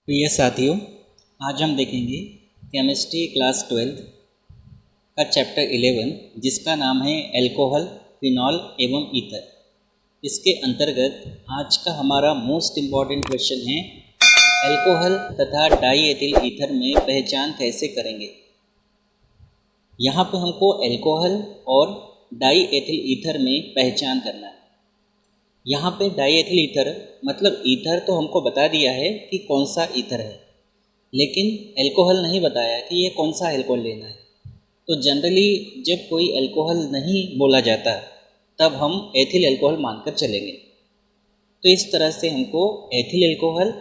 प्रिय साथियों, आज हम देखेंगे केमिस्ट्री क्लास 12 का चैप्टर 11 जिसका नाम है एल्कोहल, फिनॉल एवं ईथर। इसके अंतर्गत आज का हमारा मोस्ट इम्पॉर्टेंट क्वेश्चन है एल्कोहल तथा डाई एथिल ईथर में पहचान कैसे करेंगे। यहाँ पे हमको एल्कोहल और डाई एथिल ईथर में पहचान करना है। यहाँ पे डाई एथिल ईथर मतलब ईथर तो हमको बता दिया है कि कौन सा ईथर है, लेकिन एल्कोहल नहीं बताया कि ये कौन सा एल्कोहल लेना है। तो जनरली जब कोई एल्कोहल नहीं बोला जाता तब हम एथिल एल्कोहल मानकर चलेंगे। तो इस तरह से हमको एथिल एल्कोहल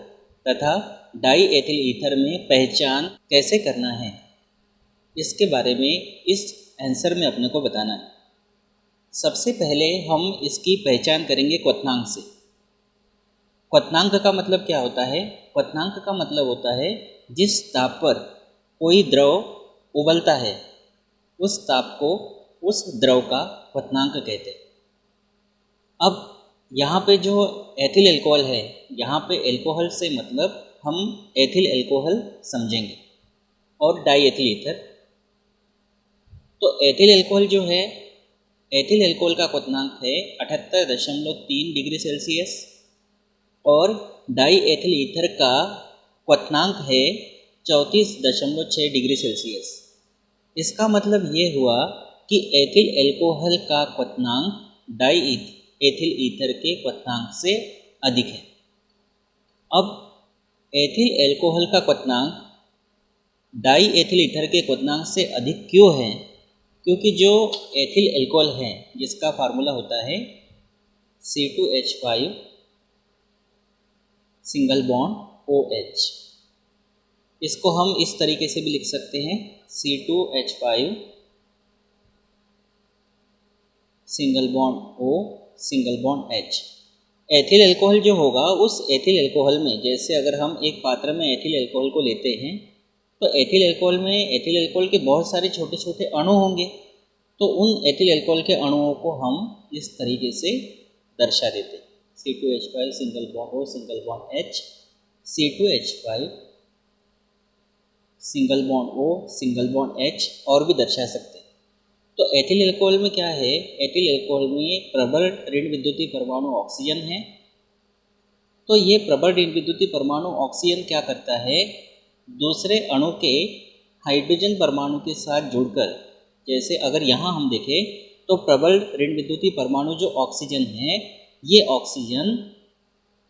तथा डाई एथिल ईथर में पहचान कैसे करना है, इसके बारे में इस आंसर में अपने को बताना है। सबसे पहले हम इसकी पहचान करेंगे क्वथनांक से। क्वथनांक का मतलब क्या होता है? क्वथनांक का मतलब होता है जिस ताप पर कोई द्रव उबलता है उस ताप को उस द्रव का क्वथनांक कहते हैं। अब यहाँ पे जो एथिल एल्कोहल है, यहाँ पे एल्कोहल से मतलब हम एथिल एल्कोहल समझेंगे और डाई एथिल ईथर। तो एथिल एल्कोहल जो है, एथिल एल्कोहल का क्वथनांक है 78.3 डिग्री सेल्सियस और डाई एथिल ईथर का क्वथनांक है 34.6 डिग्री सेल्सियस। इसका मतलब ये हुआ कि एथिल एल्कोहल का क्वथनांक डाई एथिल ईथर के क्वथनांक से अधिक है। अब एथिल एल्कोहल का क्वथनांक डाई एथिल ईथर के क्वथनांक से अधिक क्यों है? क्योंकि जो एथिल एल्कोहल है जिसका फार्मूला होता है C2H5 सिंगल बॉन्ड OH, इसको हम इस तरीके से भी लिख सकते हैं C2H5 single bond O single bond H। Ethyl alcohol जो होगा उस एथिल एल्कोहल में, जैसे अगर हम एक पात्र में एथिल एल्कोहल को लेते हैं तो एथिल एल्कोहल में एथिल एल्कोहल के बहुत सारे छोटे छोटे अणु होंगे। तो उन एथिल एल्कोहल के अणुओं को हम इस तरीके से दर्शा देते हैं C2H5 single bond O single bond H, C2H5 single bond O single bond H और भी दर्शा सकते हैं। तो एथिल एल्कोहल में क्या है? एथिल एल्कोहल में प्रबल ऋण विद्युतीय परमाणु ऑक्सीजन है। तो ये प्रबल ऋण विद्युतीय परमाणु ऑक्सीजन क्या करता है? दूसरे अणु के हाइड्रोजन परमाणु के साथ जुड़कर, जैसे अगर यहाँ हम देखें तो प्रबल ऋण विद्युतीय परमाणु जो ऑक्सीजन है, ये ऑक्सीजन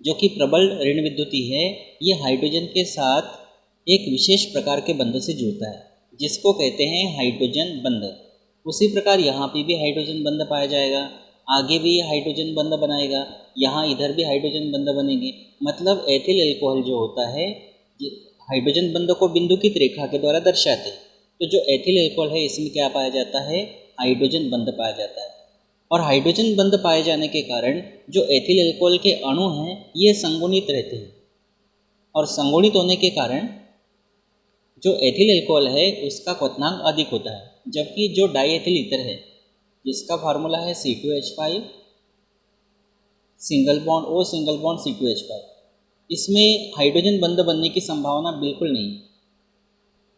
जो कि प्रबल ऋण विद्युतीय है, ये हाइड्रोजन के साथ एक विशेष प्रकार के बंध से जुड़ता है जिसको कहते हैं हाइड्रोजन बंध। उसी प्रकार यहाँ पे भी हाइड्रोजन बंध पाया जाएगा, आगे भी हाइड्रोजन बंध बनाएगा, यहाँ इधर भी हाइड्रोजन बंध बनेंगे। मतलब एथिल एल्कोहल जो होता है हाइड्रोजन बंध को बिंदुकित रेखा के द्वारा दर्शाते हैं। तो जो एथिल एल्कोहल है इसमें क्या पाया जाता है? हाइड्रोजन बंध पाया जाता है। और हाइड्रोजन बंध पाए जाने के कारण जो एथिल एल्कोहल के अणु हैं ये संगुणित रहते हैं, और संगुणित होने के कारण जो एथिल एल्कोहल है उसका क्वथनांक अधिक होता है। जबकि जो डाई एथिल ईथर है जिसका फार्मूला है C2H5 single bond O single bond C2H5, इसमें हाइड्रोजन बंध बनने की संभावना बिल्कुल नहीं।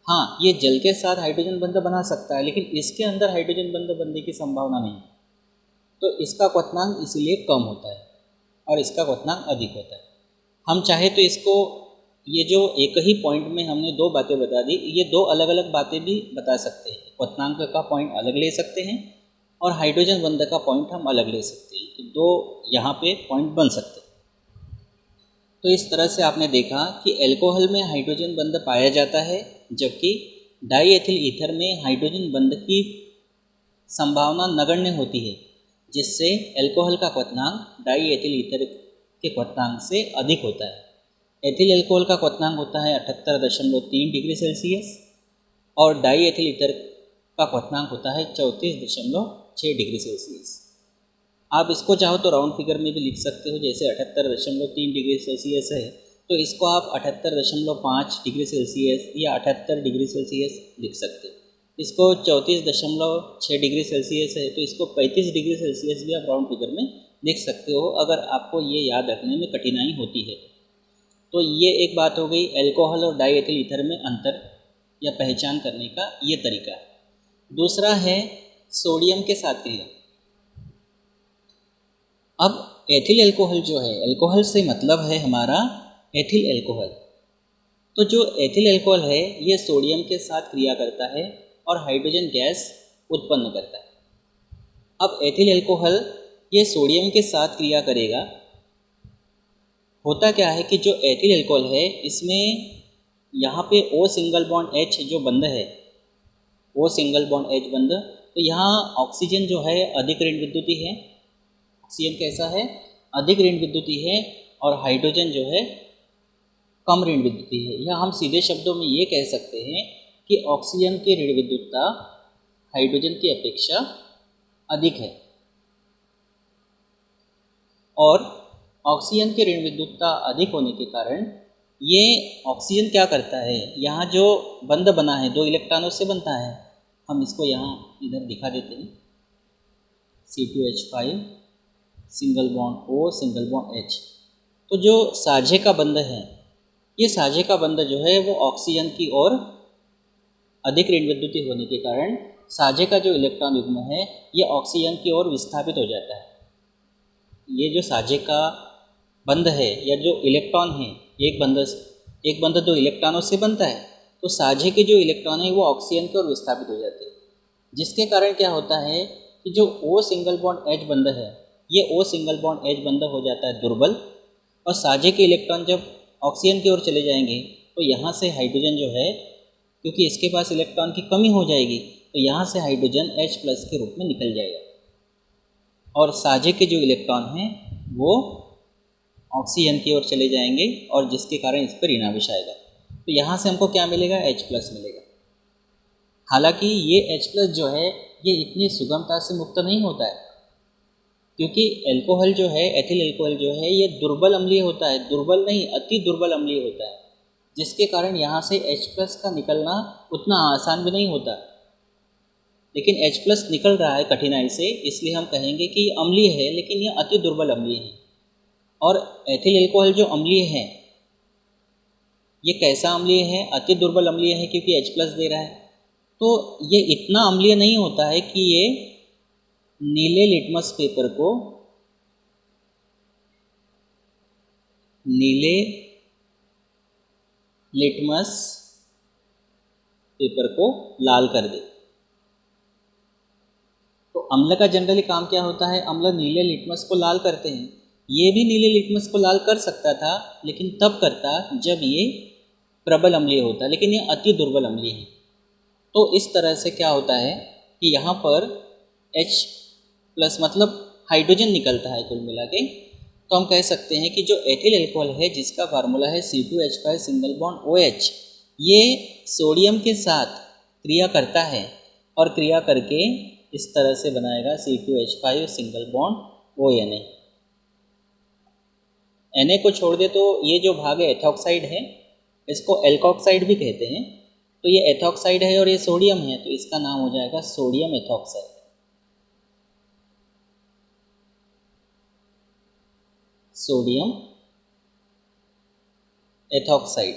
हाँ, ये जल के साथ हाइड्रोजन बंध बना सकता है, लेकिन इसके अंदर हाइड्रोजन बंध बनने की संभावना नहीं। तो इसका क्वथनांक इसलिए कम होता है और इसका क्वथनांक अधिक होता है। हम चाहे तो इसको, ये जो एक ही पॉइंट में हमने दो बातें बता दी, ये दो अलग अलग बातें भी बता सकते हैं। क्वथनांक का पॉइंट अलग ले सकते हैं और हाइड्रोजन बंध का पॉइंट हम अलग ले सकते हैं। तो दो यहाँ पे पॉइंट बन सकते हैं। तो इस तरह से आपने देखा कि एल्कोहल में हाइड्रोजन बंध पाया जाता है, जबकि डाई एथिल ईथर में हाइड्रोजन बंध की संभावना नगण्य होती है, जिससे एल्कोहल का क्वथनांक डाई एथिल ईथर के क्वथनांक से अधिक होता है। एथिल एल्कोहल का क्वथनांक होता है 78.3 डिग्री सेल्सियस और डाई एथिल ईथर का क्वथनांक होता है 34.6 डिग्री सेल्सियस। आप इसको चाहो तो राउंड फिगर में भी लिख सकते हो, जैसे 78.3 डिग्री सेल्सियस है तो इसको आप 78.5 डिग्री सेल्सियस या 78 डिग्री सेल्सियस लिख सकते हो। इसको 34.6 डिग्री सेल्सियस है तो इसको 35 डिग्री सेल्सियस भी आप राउंड फिगर में लिख सकते हो, अगर आपको ये याद रखने में कठिनाई होती है। तो ये एक बात हो गई अल्कोहल और डाई एथिल ईथर में अंतर या पहचान करने का ये तरीका है। दूसरा है सोडियम के साथ क्रिया। अब एथिल अल्कोहल जो है, अल्कोहल से मतलब है हमारा एथिल अल्कोहल। तो जो एथिल अल्कोहल है ये सोडियम के साथ क्रिया करता है और हाइड्रोजन गैस उत्पन्न करता है। अब एथिल अल्कोहल ये सोडियम के साथ क्रिया करेगा। होता क्या है कि जो एथिल अल्कोहल है इसमें यहाँ पे O सिंगल बॉन्ड H जो बंध है, O सिंगल बॉन्ड H बंध, तो यहाँ ऑक्सीजन जो है अधिक ऋण विद्युती है, ऑक्सीजन कैसा है, अधिक ऋण विद्युती है, और हाइड्रोजन जो है कम ऋण विद्युती है। या हम सीधे शब्दों में ये कह सकते हैं कि ऑक्सीजन की ऋण विद्युतता हाइड्रोजन की अपेक्षा अधिक है, और ऑक्सीजन की ऋण विद्युतता अधिक होने के कारण ये ऑक्सीजन क्या करता है, यहाँ जो बंध बना है 2 इलेक्ट्रॉनों से बनता है, हम इसको यहाँ इधर दिखा देते हैं, C2H5 single bond O single bond H। तो जो साझे का बंध है, ये साझे का बंध जो है वो ऑक्सीजन की ओर अधिक ऋण विद्युती होने के कारण साझे का जो इलेक्ट्रॉन युग्म है ये ऑक्सीजन की ओर विस्थापित हो जाता है। ये जो साझे का बंध है या जो इलेक्ट्रॉन है, एक बंध 2 इलेक्ट्रॉनों से बनता है, तो साझे के जो इलेक्ट्रॉन है वो ऑक्सीजन की ओर विस्थापित हो जाते हैं, जिसके कारण क्या होता है कि जो O सिंगल बॉन्ड H बंध है ये O सिंगल बॉन्ड H बंध हो जाता है दुर्बल, और साझे के इलेक्ट्रॉन जब ऑक्सीजन की ओर चले जाएंगे तो यहाँ से हाइड्रोजन जो है, क्योंकि इसके पास इलेक्ट्रॉन की कमी हो जाएगी, तो यहाँ से हाइड्रोजन H+ के रूप में निकल जाएगा, और साझे के जो इलेक्ट्रॉन हैं वो ऑक्सीजन की ओर चले जाएंगे, और जिसके कारण इस पर ऋणावेश आएगा। तो यहाँ से हमको क्या मिलेगा, H+ मिलेगा। हालांकि ये H+ जो है ये इतनी सुगमता से मुक्त नहीं होता है, क्योंकि अल्कोहल जो है, एथिल अल्कोहल जो है ये दुर्बल अम्लीय होता है, दुर्बल नहीं अति दुर्बल अम्लीय होता है, जिसके कारण यहाँ से H+ का निकलना उतना आसान भी नहीं होता। लेकिन H+ निकल रहा है कठिनाई से, इसलिए हम कहेंगे कि ये अम्लीय है, लेकिन ये अति दुर्बल अम्लीय है। और एथिल अल्कोहल जो अम्लीय है ये कैसा अम्लीय है, अति दुर्बल अम्लीय है, क्योंकि H+ दे रहा है। तो ये इतना अम्लीय नहीं होता है कि ये नीले लिटमस पेपर को लाल कर दे। तो अम्ल का जनरली काम क्या होता है, अम्ल नीले लिटमस को लाल करते हैं। ये भी नीले लिटमस को लाल कर सकता था, लेकिन तब करता जब ये प्रबल अम्लीय होता, लेकिन ये अति दुर्बल अम्लीय है। तो इस तरह से क्या होता है कि यहाँ पर H+ मतलब हाइड्रोजन निकलता है कुल मिला के। तो हम कह सकते हैं कि जो एथिल अल्कोहल है जिसका फार्मूला है C2H5 सिंगल बॉन्ड OH, ये सोडियम के साथ क्रिया करता है, और क्रिया करके इस तरह से बनाएगा C2H5 single bond ONA। Na को छोड़ दे तो ये जो भाग है एथॉक्साइड है, इसको एल्कोक्साइड भी कहते हैं। तो ये एथॉक्साइड है और ये सोडियम है, तो इसका नाम हो जाएगा सोडियम एथॉक्साइड। सोडियम एथॉक्साइड,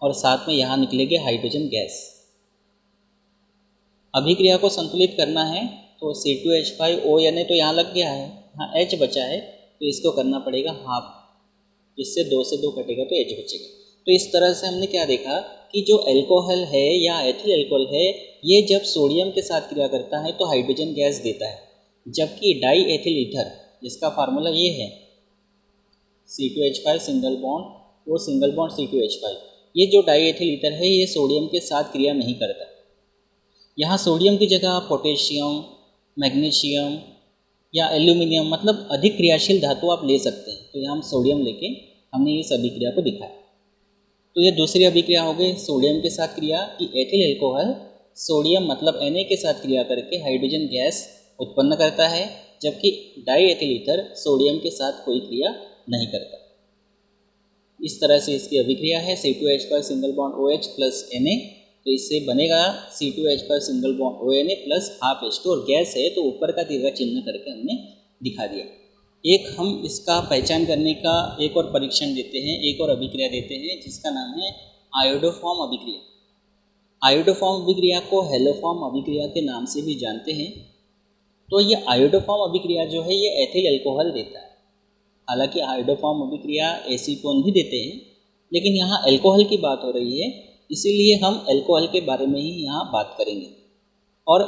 और साथ में यहाँ निकलेगी हाइड्रोजन गैस। अभिक्रिया को संतुलित करना है तो C2H5ONA तो यहाँ लग गया है, हाँ H बचा है, तो इसको करना पड़ेगा हाफ, जिससे 2 से 2 कटेगा तो H बचेगा। तो इस तरह से हमने क्या देखा कि जो अल्कोहल है या एथिल अल्कोहल है ये जब सोडियम के साथ क्रिया करता है तो हाइड्रोजन गैस देता है, जबकि डाई एथिल ईथर जिसका फार्मूला ये है C2H5 single bond O single bond C2H5, ये जो डाई एथिल ईथर है ये सोडियम के साथ क्रिया नहीं करता। यहाँ सोडियम की जगह पोटेशियम, मैग्नीशियम या एल्यूमिनियम मतलब अधिक क्रियाशील धातु आप ले सकते हैं। तो यहाँ हम सोडियम लेके हमने इस अभिक्रिया को दिखाया। तो ये दूसरी अभिक्रिया हो गई सोडियम के साथ क्रिया कि एथिल अल्कोहल सोडियम मतलब Na के साथ क्रिया करके हाइड्रोजन गैस उत्पन्न करता है, जबकि डाई एथिल ईथर सोडियम के साथ कोई क्रिया नहीं करता। इस तरह से इसकी अभिक्रिया है C2H5 single bond OH plus Na, तो इससे बनेगा C2H5 single bond ONA plus half H2, और गैस है तो ऊपर का तिरका चिन्ह करके हमने दिखा दिया। एक हम इसका पहचान करने का एक और परीक्षण देते हैं, एक और अभिक्रिया देते हैं जिसका नाम है आयोडोफॉर्म अभिक्रिया। आयोडोफॉर्म अभिक्रिया को हेलोफॉर्म अभिक्रिया के नाम से भी जानते हैं। तो ये आयोडोफॉर्म अभिक्रिया जो है ये एथिल अल्कोहल देता है। हालांकि आयोडोफॉर्म अभिक्रिया एसीटोन भी देते हैं, लेकिन यहाँ अल्कोहल की बात हो रही है, इसीलिए हम अल्कोहल के बारे में ही यहाँ बात करेंगे। और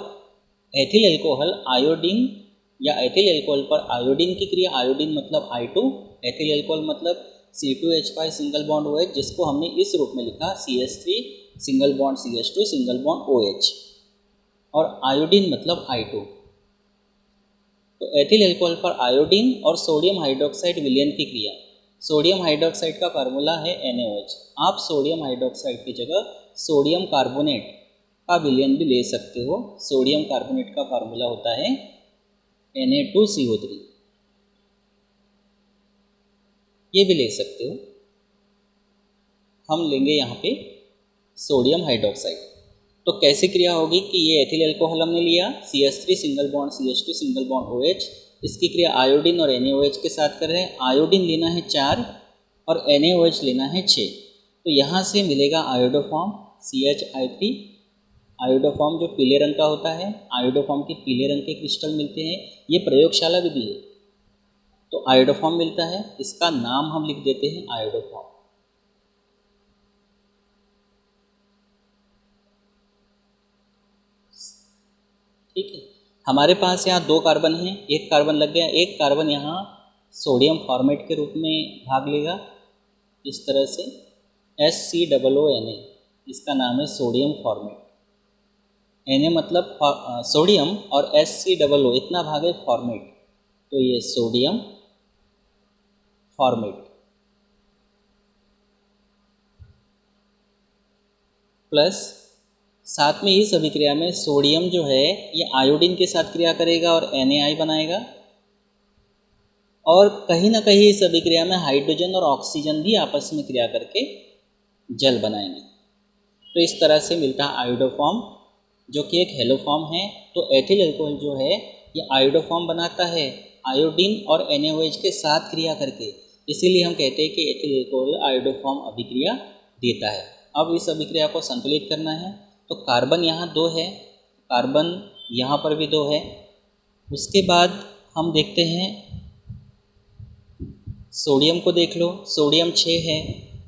एथिल अल्कोहल आयोडीन या एथिल अल्कोहल पर आयोडीन की क्रिया, आयोडीन मतलब I2, एथिल अल्कोहल मतलब C2H5 सिंगल बॉन्ड OH, जिसको हमने इस रूप में लिखा CH3 single bond CH2 single bond OH, और आयोडीन मतलब I2। तो एथिल अल्कोहल पर आयोडीन और सोडियम हाइड्रोक्साइड विलयन की क्रिया। सोडियम हाइड्रोक्साइड का फार्मूला है NaOH। आप सोडियम हाइड्रोक्साइड की जगह सोडियम कार्बोनेट का विलयन भी ले सकते हो। सोडियम कार्बोनेट का फार्मूला होता है Na2CO3, ये भी ले सकते हो। हम लेंगे यहाँ पे सोडियम हाइड्रोक्साइड। तो कैसे क्रिया होगी कि ये एथिल अल्कोहल हमने लिया, CH3 single bond CH2 single bond OH, इसकी क्रिया आयोडीन और NaOH के साथ कर रहे हैं। आयोडीन लेना है 4 और NaOH लेना है 6। तो यहाँ से मिलेगा आयोडोफॉर्म CH3। आयोडोफॉर्म जो पीले रंग का होता है, आयोडोफॉर्म के पीले रंग के क्रिस्टल मिलते हैं, ये प्रयोगशाला विधि है। तो आयोडोफॉर्म मिलता है, इसका नाम हम लिख देते हैं आयोडोफॉर्म। ठीक है, हमारे पास यहाँ 2 कार्बन हैं, एक कार्बन लग गया, एक कार्बन यहाँ सोडियम फॉर्मेट के रूप में भाग लेगा इस तरह से SCOONA, इसका नाम है सोडियम फॉर्मेट। Na मतलब सोडियम और SCOO इतना भाग है फॉर्मेट, तो ये सोडियम फॉर्मेट प्लस साथ में इस अभिक्रिया में सोडियम जो है ये आयोडीन के साथ क्रिया करेगा और NaI बनाएगा, और कहीं ना कहीं इस अभिक्रिया में हाइड्रोजन और ऑक्सीजन भी आपस में क्रिया करके जल बनाएंगे। तो इस तरह से मिलता है आयोडोफॉर्म, जो कि एक हेलोफॉर्म है। तो एथिल अल्कोहल जो है ये आयोडोफॉर्म बनाता है आयोडीन और NaOH के साथ क्रिया करके, इसीलिए हम कहते हैं कि एथिल अल्कोहल आयोडोफॉर्म अभिक्रिया देता है। अब इस अभिक्रिया को संतुलित करना है, तो कार्बन यहाँ 2 है, कार्बन यहाँ पर भी 2 है। उसके बाद हम देखते हैं सोडियम को, देख लो सोडियम 6 है,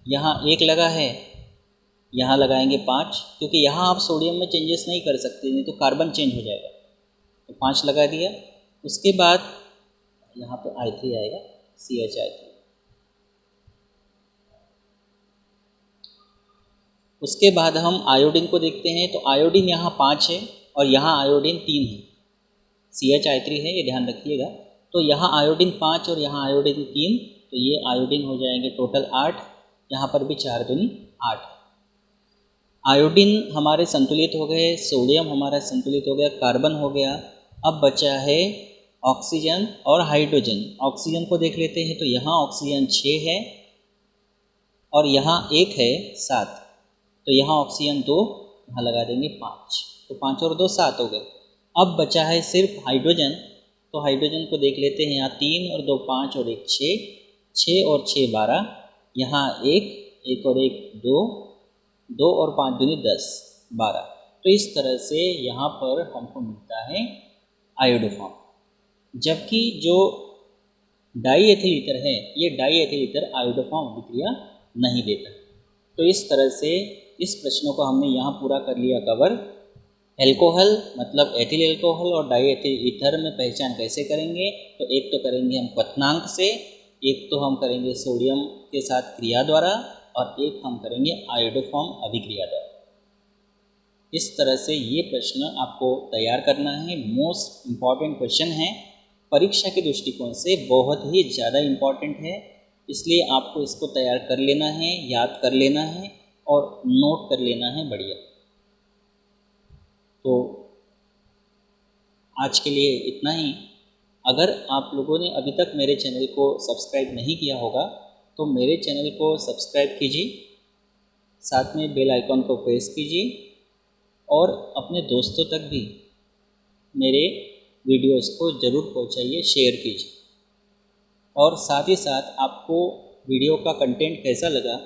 यहाँ 1 लगा है, यहाँ लगाएंगे 5, क्योंकि यहाँ आप सोडियम में चेंजेस नहीं कर सकते, नहीं तो कार्बन चेंज हो जाएगा, तो 5 लगा दिया। उसके बाद यहाँ पे I3 आएगा, CH3। उसके बाद हम आयोडीन को देखते हैं, तो आयोडीन यहाँ 5 है और यहाँ आयोडीन 3 है, CH3 है, ये ध्यान रखिएगा। तो यहाँ आयोडीन 5 और यहाँ आयोडीन 3, तो ये आयोडीन हो जाएंगे टोटल 8, यहाँ पर भी 4 दूनी 8। आयोडीन हमारे संतुलित हो गए, सोडियम हमारा संतुलित हो गया, कार्बन हो गया। अब बचा है ऑक्सीजन और हाइड्रोजन। ऑक्सीजन को देख लेते हैं, तो यहाँ ऑक्सीजन 6 है और यहाँ 1 है 7, तो यहाँ ऑक्सीजन 2, यहाँ लगा देंगे 5, तो 5 और 2 7 हो गए। अब बचा है सिर्फ हाइड्रोजन, तो हाइड्रोजन को देख लेते हैं, यहाँ 3 और 2 5 और 1 6, 6 और 6 12, यहाँ 1 और 1 2, 2 और 5 दूनी 10 12। तो इस तरह से यहाँ पर हमको मिलता है आयोडोफॉर्म। जबकि जो डाई एथिल ईथर है, ये डाई एथिल ईथर आयोडोफॉर्म अभिक्रिया नहीं देता। तो इस तरह से इस प्रश्नों को हमने यहाँ पूरा कर लिया कवर। एल्कोहल मतलब एथिल एल्कोहल और डाई एथिल ईथर में पहचान कैसे करेंगे, तो एक तो करेंगे हम क्वथनांक से, एक तो हम करेंगे सोडियम के साथ क्रिया द्वारा, और एक हम करेंगे आयोडोफॉर्म अभिक्रिया द्वारा। इस तरह से ये प्रश्न आपको तैयार करना है। मोस्ट इम्पॉर्टेंट क्वेश्चन है, परीक्षा के दृष्टिकोण से बहुत ही ज़्यादा इम्पॉर्टेंट है, इसलिए आपको इसको तैयार कर लेना है, याद कर लेना है और नोट कर लेना है बढ़िया। तो आज के लिए इतना ही। अगर आप लोगों ने अभी तक मेरे चैनल को सब्सक्राइब नहीं किया होगा तो मेरे चैनल को सब्सक्राइब कीजिए, साथ में बेल आइकॉन को प्रेस कीजिए और अपने दोस्तों तक भी मेरे वीडियोस को ज़रूर पहुंचाइए, शेयर कीजिए। और साथ ही साथ आपको वीडियो का कंटेंट कैसा लगा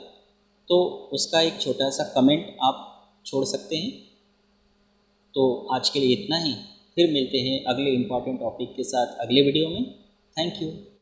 तो उसका एक छोटा सा कमेंट आप छोड़ सकते हैं। तो आज के लिए इतना ही, फिर मिलते हैं अगले इम्पॉर्टेंट टॉपिक के साथ अगले वीडियो में। Thank you.